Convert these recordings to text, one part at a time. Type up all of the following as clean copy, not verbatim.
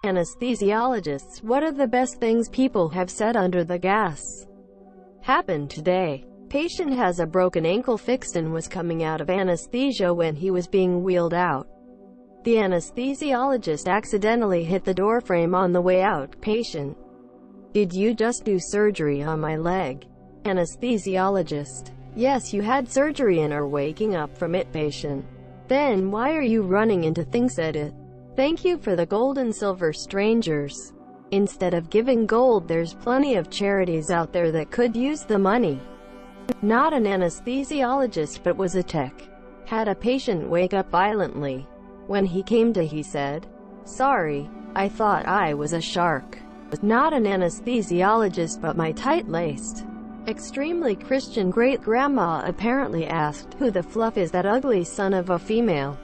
Anesthesiologists, what are the best things people have said under the gas? Happened today. Patient has a broken ankle fixed and was coming out of anesthesia when he was being wheeled out. The anesthesiologist accidentally hit the door frame on the way out. Patient: did you just do surgery on my leg? Anesthesiologist: yes, you had surgery and are waking up from it. Patient: then why are you running into things? Edit. Thank you for the gold and silver, strangers. Instead of giving gold, there's plenty of charities out there that could use the money. Not an anesthesiologist but was a tech. Had a patient wake up violently. When he came to, he said, "Sorry, I thought I was a shark." Not an anesthesiologist but my tight-laced, extremely Christian great-grandma apparently asked, "Who the fluff is that ugly son of a female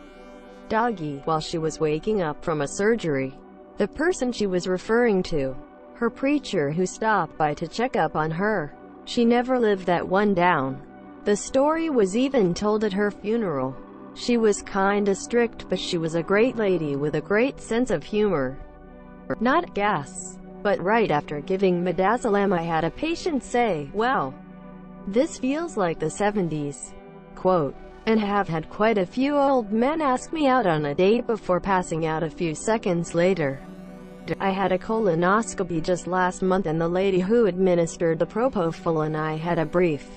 doggy?" while she was waking up from a surgery. The person she was referring to, her preacher who stopped by to check up on her. She never lived that one down. The story was even told at her funeral. She was kinda strict, but she was a great lady with a great sense of humor. Not gas. But right after giving midazolam, I had a patient say, "Well, this feels like the 70s. Quote, and have had quite a few old men ask me out on a date before passing out a few seconds later. I had a colonoscopy just last month and the lady who administered the propofol and I had a brief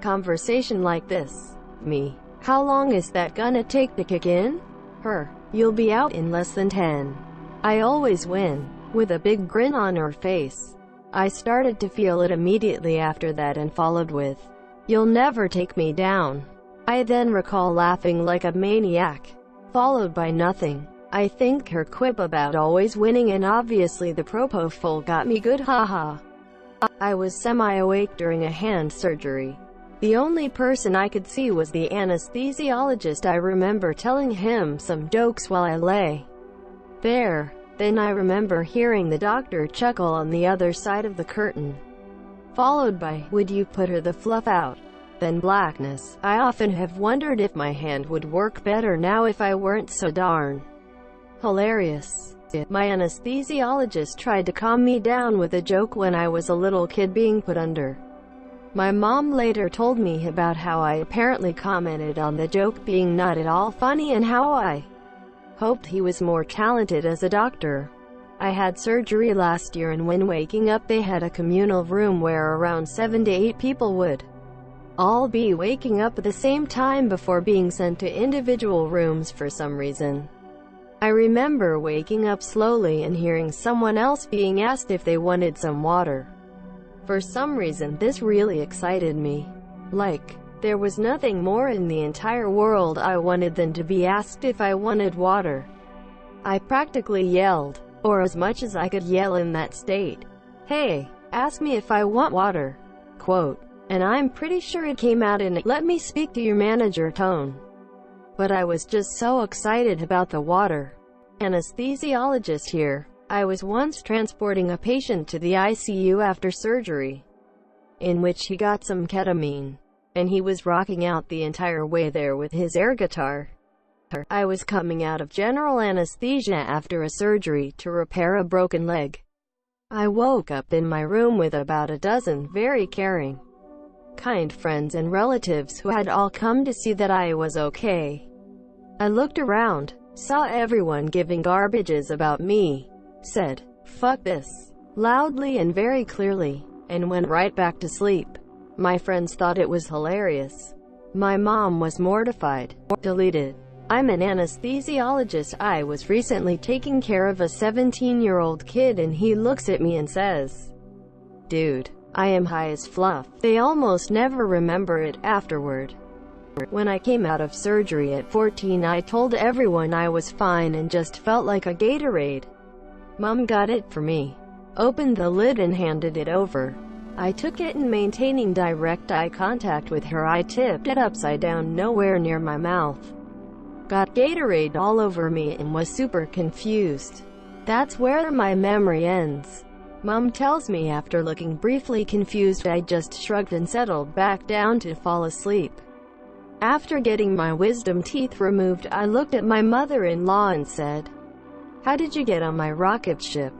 conversation like this. Me: how long is that gonna take to kick in? Her: you'll be out in less than 10. I always win. With a big grin on her face. I started to feel it immediately after that and followed with, "You'll never take me down." I then recall laughing like a maniac, followed by nothing. I think her quip about always winning and obviously the propofol got me good, haha. I was semi-awake during a hand surgery. The only person I could see was the anesthesiologist. I remember telling him some jokes while I lay there. Then I remember hearing the doctor chuckle on the other side of the curtain, followed by, "Would you put her the fluff out?" Then blackness. I often have wondered if my hand would work better now if I weren't so darn hilarious. My anesthesiologist tried to calm me down with a joke when I was a little kid being put under. My mom later told me about how I apparently commented on the joke being not at all funny and how I hoped he was more talented as a doctor. I had surgery last year and when waking up they had a communal room where around 7 to 8 people would all be waking up at the same time before being sent to individual rooms for some reason. I remember waking up slowly and hearing someone else being asked if they wanted some water. For some reason this really excited me. Like, there was nothing more in the entire world I wanted than to be asked if I wanted water. I practically yelled, or as much as I could yell in that state, "Hey, ask me if I want water." Quote, and I'm pretty sure it came out in a "let me speak to your manager" tone. But I was just so excited about the water. Anesthesiologist here. I was once transporting a patient to the ICU after surgery, in which he got some ketamine, and he was rocking out the entire way there with his air guitar. I was coming out of general anesthesia after a surgery to repair a broken leg. I woke up in my room with about a dozen very caring, kind friends and relatives who had all come to see that I was okay. I looked around, saw everyone giving garbages about me, said, "Fuck this," loudly and very clearly, and went right back to sleep. My friends thought it was hilarious. My mom was mortified. Deleted. I'm an anesthesiologist. I was recently taking care of a 17-year-old kid and he looks at me and says, "Dude, I am high as fluff." They almost never remember it afterward. When I came out of surgery at 14, I told everyone I was fine and just felt like a Gatorade. Mom got it for me, opened the lid and handed it over. I took it and maintaining direct eye contact with her, I tipped it upside down nowhere near my mouth. Got Gatorade all over me and was super confused. That's where my memory ends. Mom tells me after looking briefly confused, I just shrugged and settled back down to fall asleep. After getting my wisdom teeth removed, I looked at my mother-in-law and said, How did you get on my rocket ship?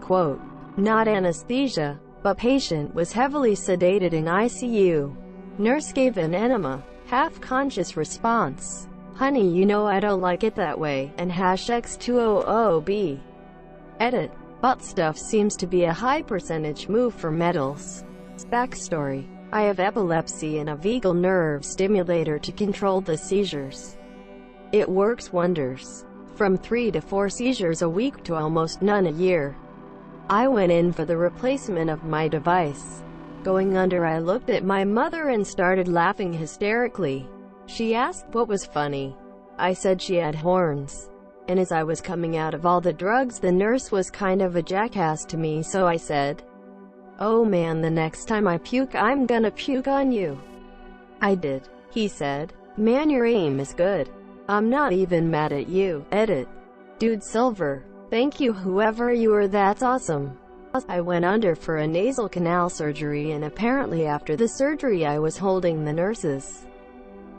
Quote, not anesthesia, but patient was heavily sedated in ICU. Nurse gave an enema, half-conscious response. Honey, you know I don't like it that way, and #X200B. Edit. Butt stuff seems to be a high percentage move for metals. Backstory. I have epilepsy and a vagal nerve stimulator to control the seizures. It works wonders. From 3 to 4 seizures a week to almost none a year. I went in for the replacement of my device. Going under, I looked at my mother and started laughing hysterically. She asked what was funny. I said she had horns. And as I was coming out of all the drugs, the nurse was kind of a jackass to me, so I said, "Oh man, the next time I puke, I'm gonna puke on you." I did. He said, "Man, your aim is good. I'm not even mad at you." Edit. Dude Silver. Thank you whoever you are, that's awesome. I went under for a nasal canal surgery, and apparently after the surgery I was holding the nurse's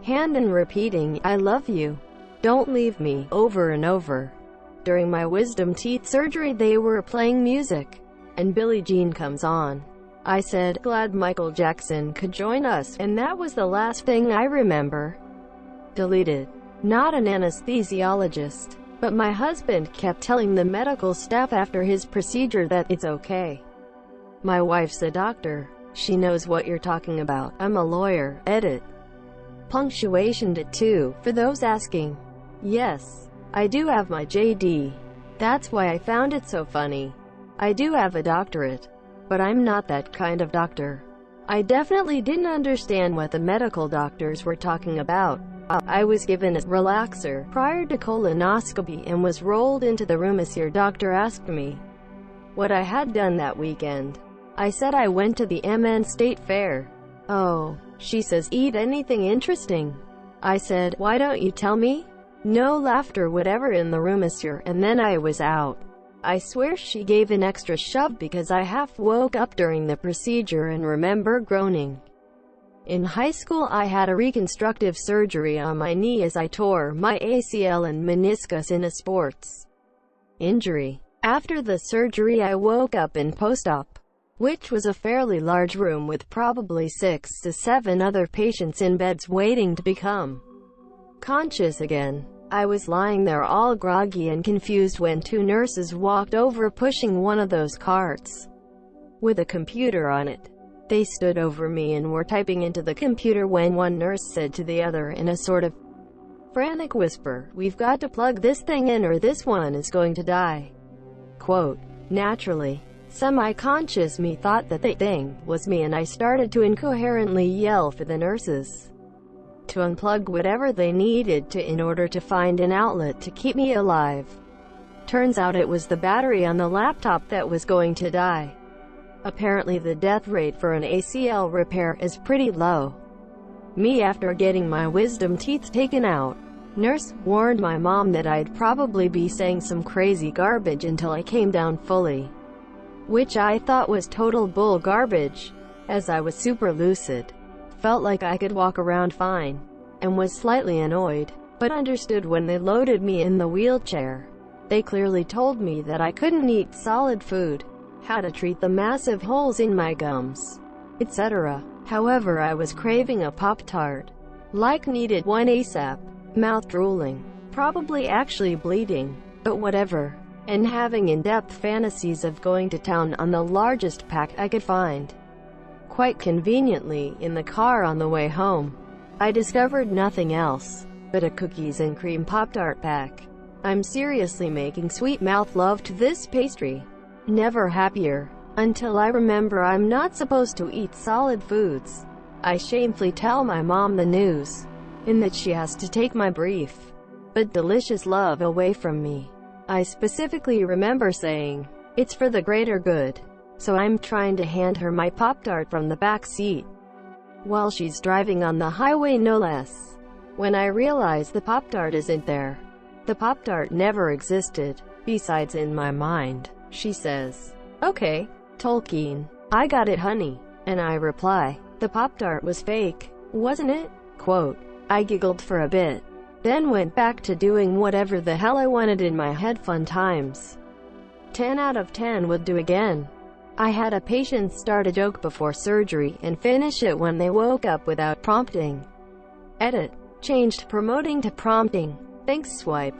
hand and repeating, "I love you. Don't leave me," over and over. During my wisdom teeth surgery they were playing music, and Billie Jean comes on. I said, "Glad Michael Jackson could join us," and that was the last thing I remember. Deleted. Not an anesthesiologist, but my husband kept telling the medical staff after his procedure that it's okay. My wife's a doctor. She knows what you're talking about. I'm a lawyer. Edit. Punctuation to 2, for those asking. Yes, I do have my JD. That's why I found it so funny. I do have a doctorate, but I'm not that kind of doctor. I definitely didn't understand what the medical doctors were talking about. I was given a relaxer prior to colonoscopy and was rolled into the room as your doctor asked me what I had done that weekend. I said I went to the MN State Fair. "Oh," she says, "eat anything interesting?" I said, "Why don't you tell me?" No laughter whatever in the room, monsieur, and then I was out. I swear she gave an extra shove because I half woke up during the procedure and remember groaning. In high school I had a reconstructive surgery on my knee as I tore my ACL and meniscus in a sports injury. After the surgery I woke up in post-op, which was a fairly large room with probably 6 to 7 other patients in beds waiting to become conscious again. I was lying there all groggy and confused when 2 nurses walked over pushing one of those carts with a computer on it. They stood over me and were typing into the computer when one nurse said to the other in a sort of frantic whisper, "We've got to plug this thing in or this one is going to die." Quote, naturally, semi-conscious me thought that the thing was me, and I started to incoherently yell for the nurses to unplug whatever they needed to in order to find an outlet to keep me alive. Turns out it was the battery on the laptop that was going to die. Apparently the death rate for an ACL repair is pretty low. Me after getting my wisdom teeth taken out. Nurse warned my mom that I'd probably be saying some crazy garbage until I came down fully, which I thought was total bull garbage, as I was super lucid, felt like I could walk around fine, and was slightly annoyed, but understood when they loaded me in the wheelchair. They clearly told me that I couldn't eat solid food, how to treat the massive holes in my gums, etc. However, I was craving a Pop-Tart. Like needed one ASAP. Mouth drooling. Probably actually bleeding. But whatever. And having in-depth fantasies of going to town on the largest pack I could find. Quite conveniently, in the car on the way home, I discovered nothing else but a cookies and cream Pop-Tart pack. I'm seriously making sweet mouth love to this pastry. Never happier. Until I remember I'm not supposed to eat solid foods. I shamefully tell my mom the news, in that she has to take my brief but delicious love away from me. I specifically remember saying, "It's for the greater good." So I'm trying to hand her my Pop-Tart from the back seat, while she's driving on the highway no less. When I realize the Pop-Tart isn't there. The Pop-Tart never existed, besides in my mind. She says, "Okay, Tolkien, I got it, honey." And I reply, "The Pop-Tart was fake, wasn't it?" Quote, I giggled for a bit, Then went back to doing whatever the hell I wanted in my head. Fun times. 10 out of 10 would do again. I had a patient start a joke before surgery and finish it when they woke up without prompting. Edit. Changed promoting to prompting. Thanks. Swipe.